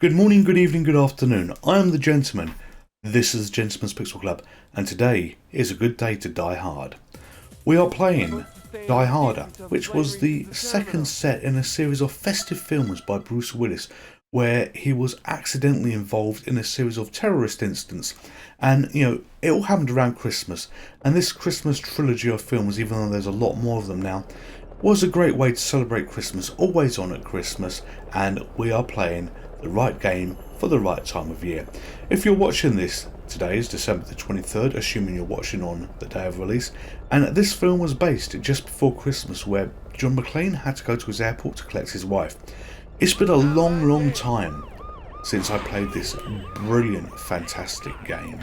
Good morning, good evening, good afternoon. I am the Gentleman. This is the Gentleman's Pixel Club, and today is a good day to die hard. We are playing Die Harder, which was the second set in a series of festive films by Bruce Willis, where he was accidentally involved in a series of terrorist incidents. And, it all happened around Christmas. And this Christmas trilogy of films, even though there's a lot more of them now, was a great way to celebrate Christmas, always on at Christmas, and we are playing the right game for the right time of year. If you're watching this, today is December the 23rd, assuming you're watching on the day of release, and this film was based just before Christmas, where John McClane had to go to his airport to collect his wife. It's been a long time since I played this brilliant, fantastic game.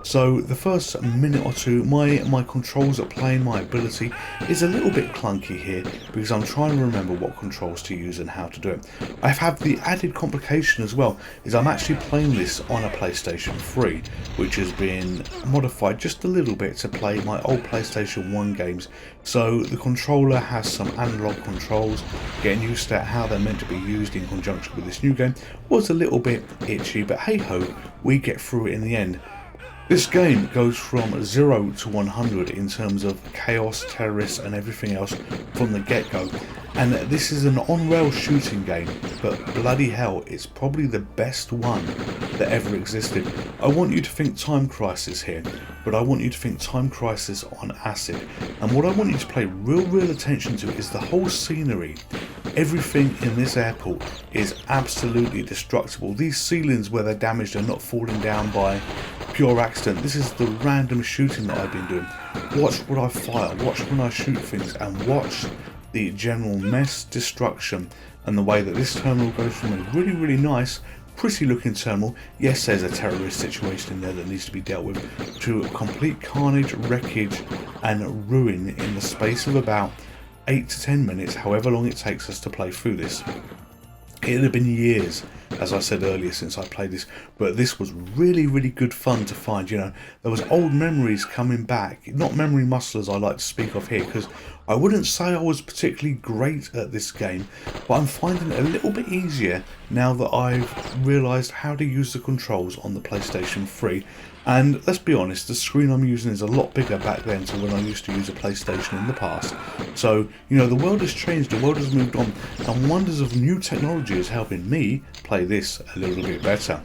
So the first minute or two, my controls at playing, my ability is a little bit clunky here because I'm trying to remember what controls to use and how to do it. I have the added complication as well, is I'm actually playing this on a PlayStation 3, which has been modified just a little bit to play my old PlayStation 1 games. So the controller has some analog controls. Getting used to how they're meant to be used in conjunction with this new game was a little bit itchy, but hey ho, we get through it in the end. This game goes from 0 to 100 in terms of chaos, terrorists and everything else from the get-go. And this is an on-rail shooting game, but bloody hell, it's probably the best one that ever existed. I want you to think Time Crisis here, but I want you to think Time Crisis on acid. And what I want you to pay real attention to is the whole scenery. Everything in this airport is absolutely destructible. These ceilings where they're damaged are not falling down by pure accident. This is the random shooting that I've been doing. Watch what I fire, watch when I shoot things, and watch the general mess, destruction, and the way that this terminal goes from a really nice, pretty looking terminal, yes there's a terrorist situation in there that needs to be dealt with, to complete carnage, wreckage and ruin in the space of about 8 to 10 minutes, however long it takes us to play through this. It had been years, as I said earlier, since I played this, but this was really good fun to find. There was old memories coming back, not memory muscle as I like to speak of here, because I wouldn't say I was particularly great at this game, but I'm finding it a little bit easier now that I've realised how to use the controls on the PlayStation 3. And let's be honest, the screen I'm using is a lot bigger back then to when I used to use a PlayStation in the past. So, the world has changed, the world has moved on, and wonders of new technology is helping me play this a little bit better.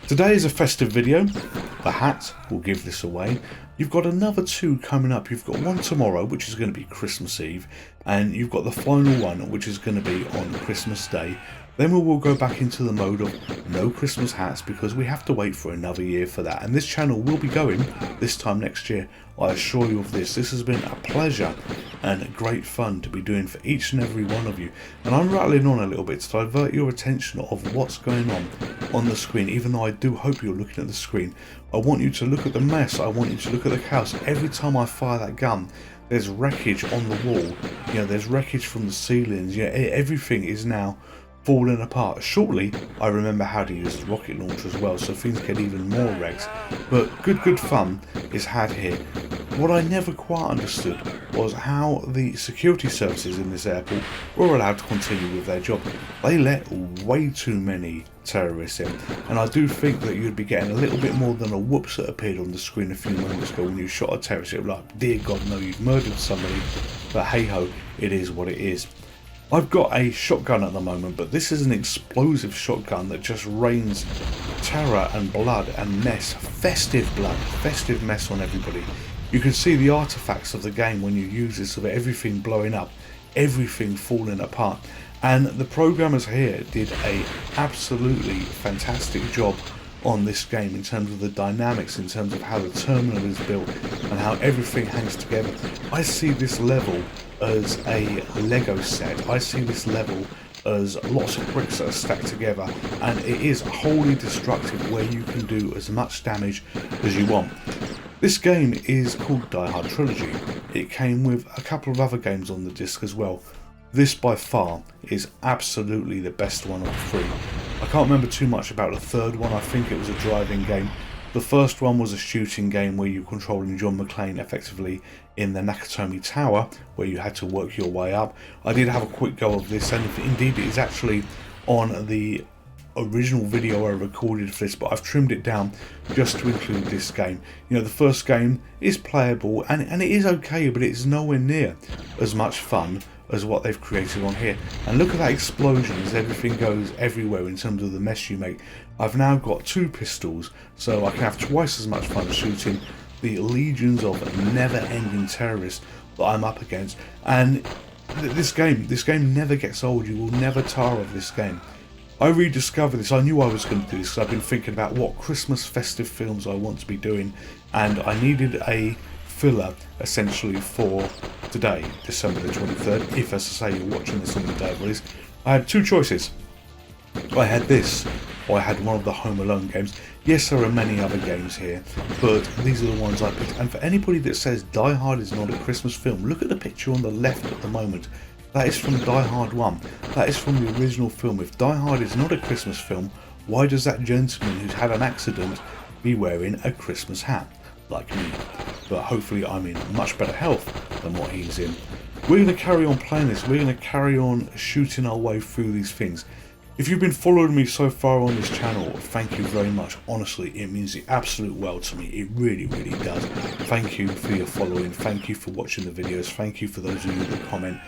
Today is a festive video. The hat will give this away. You've got another two coming up. You've got one tomorrow, which is going to be Christmas Eve, and you've got the final one, which is going to be on Christmas Day. Then we will go back into the mode of no Christmas hats because we have to wait for another year for that. And this channel will be going this time next year. I assure you of this. This has been a pleasure and great fun to be doing for each and every one of you. And I'm rattling on a little bit to divert your attention of what's going on the screen. Even though I do hope you're looking at the screen, I want you to look at the mess. I want you to look at the chaos. Every time I fire that gun, there's wreckage on the wall. There's wreckage from the ceilings. Everything is now falling apart. Shortly, I remember how to use the rocket launcher as well, so things get even more wrecked. But good fun is had here. What I never quite understood was how the security services in this airport were allowed to continue with their job. They let way too many terrorists in, and I do think that you'd be getting a little bit more than a whoops that appeared on the screen a few moments ago when you shot a terrorist. It was like, dear God, no, you've murdered somebody. But hey ho, it is what it is. I've got a shotgun at the moment, but this is an explosive shotgun that just rains terror and blood and mess, festive blood, festive mess on everybody. You can see the artifacts of the game when you use this, of everything blowing up, everything falling apart. And the programmers here did a absolutely fantastic job on this game in terms of the dynamics, in terms of how the terminal is built and how everything hangs together. I see this level as a Lego set. I see this level as lots of bricks that are stacked together, and it is wholly destructive where you can do as much damage as you want. This game is called Die Hard Trilogy. It came with a couple of other games on the disc as well. This by far is absolutely the best one of the three. I can't remember too much about the third one. I think it was a driving game. The first one was a shooting game where you're controlling John McClane effectively in the Nakatomi Tower, where you had to work your way up. I did have a quick go of this, and indeed it is actually on the original video I recorded for this, but I've trimmed it down just to include this game. You know, the first game is playable and it is okay, but it's nowhere near as much fun as what they've created on here. And look at that explosion as everything goes everywhere in terms of the mess you make. I've now got 2 pistols, so I can have twice as much fun shooting the legions of never-ending terrorists that I'm up against. And this game never gets old. You will never tire of this game. I rediscovered this. I knew I was going to do this because I've been thinking about what Christmas festive films I want to be doing, and I needed a filler essentially for today, December the 23rd, if, as I say, you're watching this on the day of release. I had 2 choices. I had this, or I had one of the Home Alone games. Yes, there are many other games here, but these are the ones I picked. And for anybody that says Die Hard is not a Christmas film, look at the picture on the left at the moment. That is from Die Hard 1. That is from the original film. If Die Hard is not a Christmas film, why does that gentleman who's had an accident be wearing a Christmas hat, like me? But hopefully I'm in much better health than what he's in. We're going to carry on playing this. We're going to carry on shooting our way through these things. If you've been following me so far on this channel, thank you very much. Honestly, it means the absolute world to me. It really, really does. Thank you for your following. Thank you for watching the videos. Thank you for those of you that comment.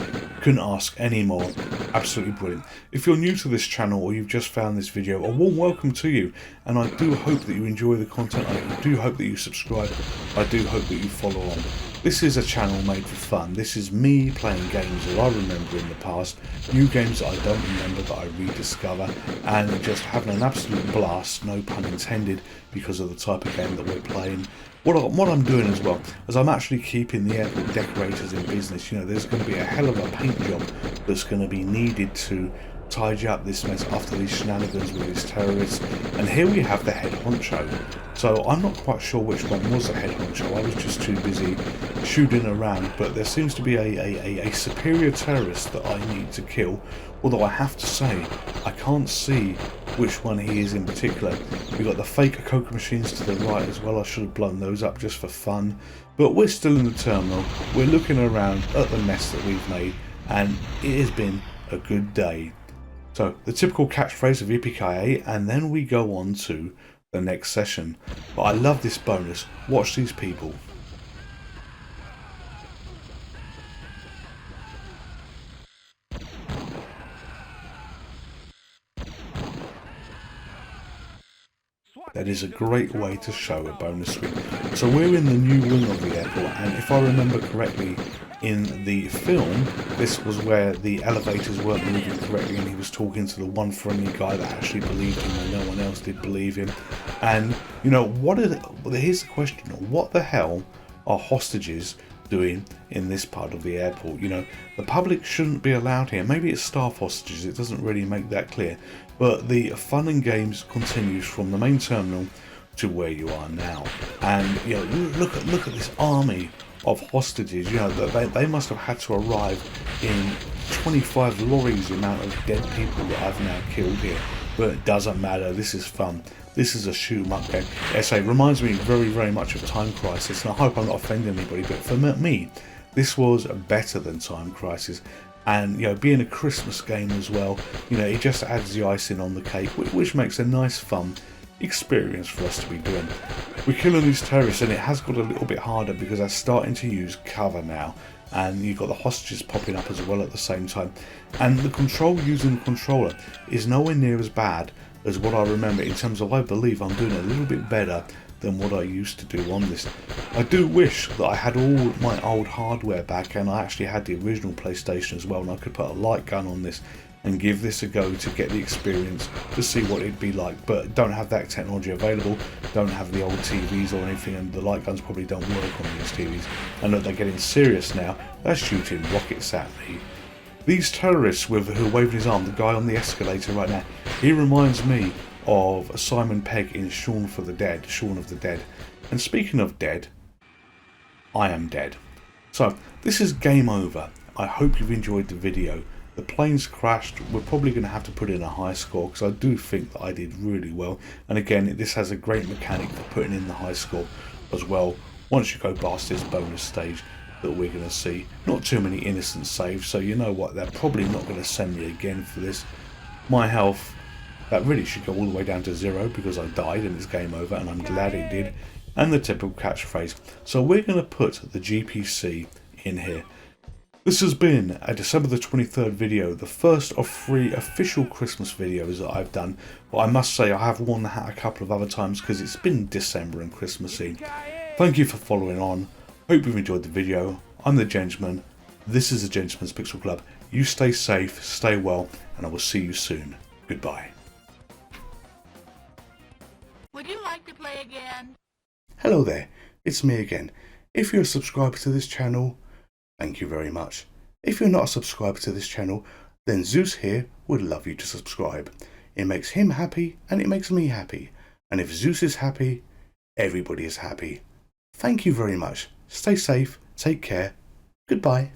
Couldn't ask any more. Absolutely brilliant. If you're new to this channel or you've just found this video, a warm welcome to you. And I do hope that you enjoy the content. I do hope that you subscribe. I do hope that you follow on. This is a channel made for fun. This is me playing games that I remember in the past, new games that I don't remember that I rediscover, and just having an absolute blast, no pun intended, because of the type of game that we're playing. What I'm doing as well is I'm actually keeping the airport decorators in business. You know, there's going to be a hell of a paint job that's going to be needed to tidy up this mess after these shenanigans with these terrorists. And here we have the head honcho. So I'm not quite sure which one was the head honcho. I was just too busy shooting around, but there seems to be a superior terrorist that I need to kill. Although I have to say, I can't see which one he is in particular. We've got the fake Coke machines to the right as well. I should have blown those up just for fun. But we're still in the terminal. We're looking around at the mess that we've made, and it has been a good day. So, the typical catchphrase of Yippee-ki-yay, and then we go on to the next session. But I love this bonus. Watch these people. That is a great way to show a bonus screen. So we're in the new wing of the airport, and if I remember correctly, in the film, this was where the elevators weren't moving correctly, and he was talking to the one friendly guy that actually believed him when no one else did believe him. And, you know, here's the question, what the hell are hostages doing in this part of the airport? You know, the public shouldn't be allowed here. Maybe it's staff hostages, it doesn't really make that clear. But the fun and games continues from the main terminal to where you are now. And, you know, look at this army of hostages. You know, they must have had to arrive in 25 lorries the amount of dead people that I've now killed here. But it doesn't matter, this is fun. This is a shoot 'em up game. SA reminds me very, very much of Time Crisis, and I hope I'm not offending anybody, but for me, this was better than Time Crisis. And, you know, being a Christmas game as well, you know, it just adds the icing on the cake, which makes a nice, fun experience for us to be doing. We're killing these terrorists, and it has got a little bit harder because they're starting to use cover now. And you've got the hostages popping up as well at the same time. And the control using the controller is nowhere near as bad as what I remember, in terms of I believe I'm doing a little bit better than what I used to do on this. I do wish that I had all my old hardware back, and I actually had the original PlayStation as well, and I could put a light gun on this and give this a go to get the experience, to see what it'd be like. But don't have that technology available, don't have the old TVs or anything, and the light guns probably don't work on these TVs. And look, they're getting serious now. They're shooting rockets at me. These terrorists who are waving his arm, the guy on the escalator right now, he reminds me of Simon Pegg in Shaun of the Dead. And speaking of dead, I am dead. So this is game over. I hope you've enjoyed the video. The planes crashed. We're probably going to have to put in a high score, because I do think that I did really well. And again, this has a great mechanic for putting in the high score as well. Once you go past this bonus stage that we're going to see, not too many innocent saves, so you know what, they're probably not going to send me again for this. My health That really should go all the way down to 0 because I died and it's game over, and I'm glad it did. And the typical catchphrase. So we're going to put the GPC in here. This has been a December the 23rd video, the first of 3 official Christmas videos that I've done. But I must say I have worn the hat a couple of other times because it's been December and Christmassy. Thank you for following on. Hope you've enjoyed the video. I'm the Gentleman. This is the Gentleman's Pixel Club. You stay safe, stay well, and I will see you soon. Goodbye. Would you like to play again? Hello there, it's me again. If you're a subscriber to this channel, thank you very much. If you're not a subscriber to this channel, then Zeus here would love you to subscribe. It makes him happy and it makes me happy. And if Zeus is happy, everybody is happy. Thank you very much. Stay safe, take care. Goodbye.